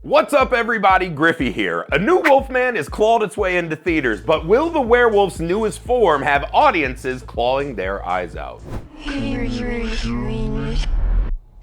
What's up everybody, Griffey here. A new Wolfman has clawed its way into theaters, but will the werewolf's newest form have audiences clawing their eyes out? You're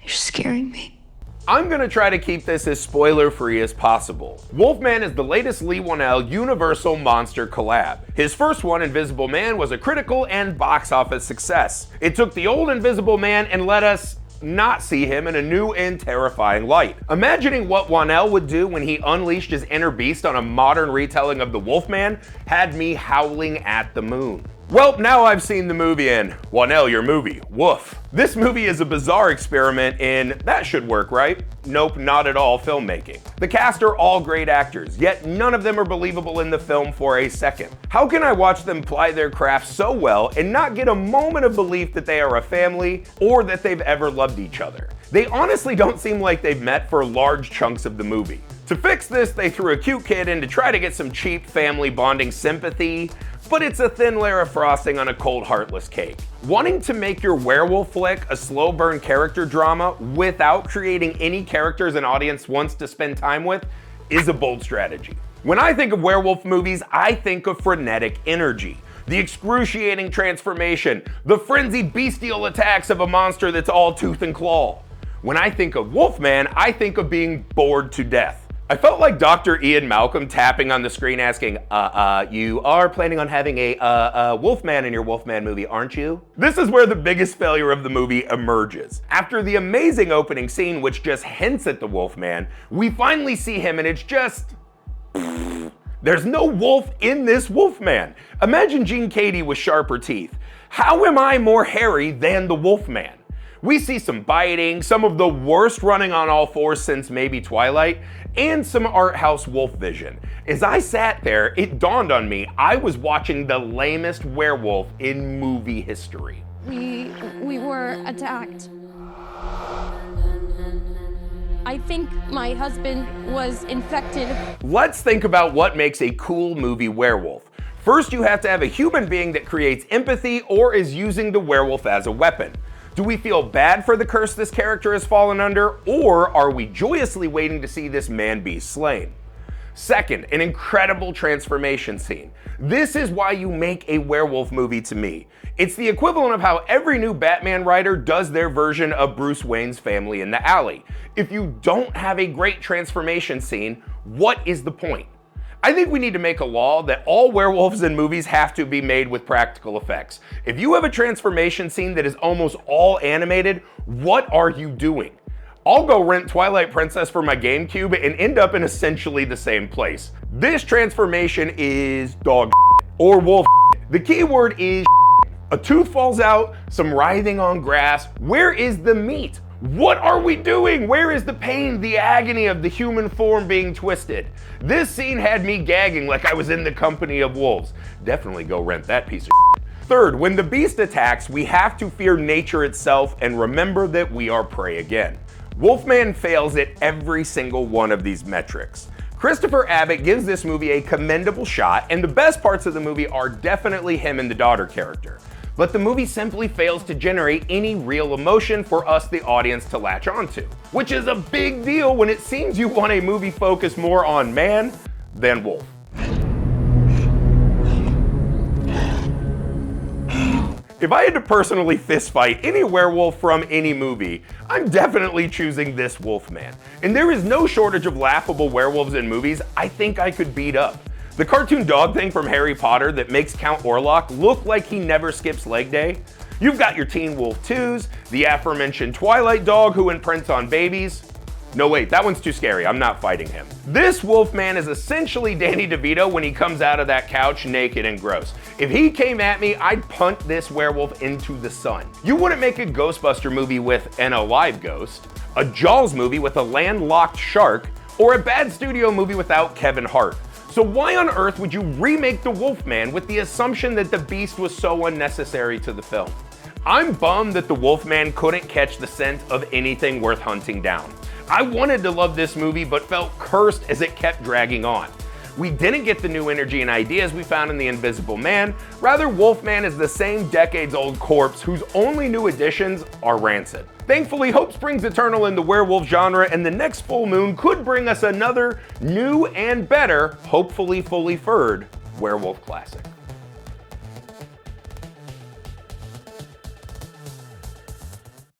scaring me. I'm gonna try to keep this as spoiler-free as possible. Wolfman is the latest Lee Whannell Universal Monster collab. His first one, Invisible Man, was a critical and box office success. It took the old Invisible Man and let us not see him in a new and terrifying light. Imagining what Whannell would do when he unleashed his inner beast on a modern retelling of the Wolfman had me howling at the moon. Well, now I've seen the movie and Whannell, your movie, woof. This movie is a bizarre experiment in that should work, right? Nope, not at all filmmaking. The cast are all great actors, yet none of them are believable in the film for a second. How can I watch them ply their craft so well and not get a moment of belief that they are a family or that they've ever loved each other? They honestly don't seem like they've met for large chunks of the movie. To fix this, they threw a cute kid in to try to get some cheap family bonding sympathy, but it's a thin layer of frosting on a cold, heartless cake. Wanting to make your werewolf flick a slow burn character drama without creating any characters an audience wants to spend time with is a bold strategy. When I think of werewolf movies, I think of frenetic energy, the excruciating transformation, the frenzied bestial attacks of a monster that's all tooth and claw. When I think of Wolfman, I think of being bored to death. I felt like Dr. Ian Malcolm tapping on the screen asking, you are planning on having a Wolfman in your Wolfman movie, aren't you? This is where the biggest failure of the movie emerges. After the amazing opening scene, which just hints at the Wolfman, we finally see him and it's just... There's no wolf in this Wolfman. Imagine Gene Cady with sharper teeth. How am I more hairy than the Wolfman? We see some biting, some of the worst running on all fours since maybe Twilight, and some art house wolf vision. As I sat there, it dawned on me I was watching the lamest werewolf in movie history. We were attacked. I think my husband was infected. Let's think about what makes a cool movie werewolf. First, you have to have a human being that creates empathy or is using the werewolf as a weapon. Do we feel bad for the curse this character has fallen under, or are we joyously waiting to see this man-beast slain? Second, an incredible transformation scene. This is why you make a werewolf movie to me. It's the equivalent of how every new Batman writer does their version of Bruce Wayne's family in the alley. If you don't have a great transformation scene, what is the point? I think we need to make a law that all werewolves in movies have to be made with practical effects. If you have a transformation scene that is almost all animated, what are you doing? I'll go rent Twilight Princess for my GameCube and end up in essentially the same place. This transformation is dog or wolf. The key word is a tooth falls out, some writhing on grass. Where is the meat? What are we doing? Where is the pain, the agony of the human form being twisted? This scene had me gagging like I was in the company of wolves. Definitely go rent that piece of shit. Third, when the beast attacks, we have to fear nature itself and remember that we are prey again. Wolfman fails at every single one of these metrics. Christopher Abbott gives this movie a commendable shot, and the best parts of the movie are definitely him and the daughter character. But the movie simply fails to generate any real emotion for us, the audience, to latch onto. Which is a big deal when it seems you want a movie focused more on man than wolf. If I had to personally fistfight any werewolf from any movie, I'm definitely choosing this Wolfman. And there is no shortage of laughable werewolves in movies I think I could beat up. The cartoon dog thing from Harry Potter that makes Count Orlok look like he never skips leg day. You've got your Teen Wolf 2s, the aforementioned Twilight dog who imprints on babies. No wait, that one's too scary, I'm not fighting him. This Wolfman is essentially Danny DeVito when he comes out of that couch naked and gross. If he came at me, I'd punt this werewolf into the sun. You wouldn't make a Ghostbuster movie with an alive ghost, a Jaws movie with a landlocked shark, or a bad studio movie without Kevin Hart. So why on earth would you remake the Wolfman with the assumption that the beast was so unnecessary to the film? I'm bummed that the Wolfman couldn't catch the scent of anything worth hunting down. I wanted to love this movie but felt cursed as it kept dragging on. We didn't get the new energy and ideas we found in The Invisible Man, rather Wolfman is the same decades-old corpse whose only new additions are rancid. Thankfully, hope springs eternal in the werewolf genre, and the next full moon could bring us another new and better, hopefully fully furred, werewolf classic.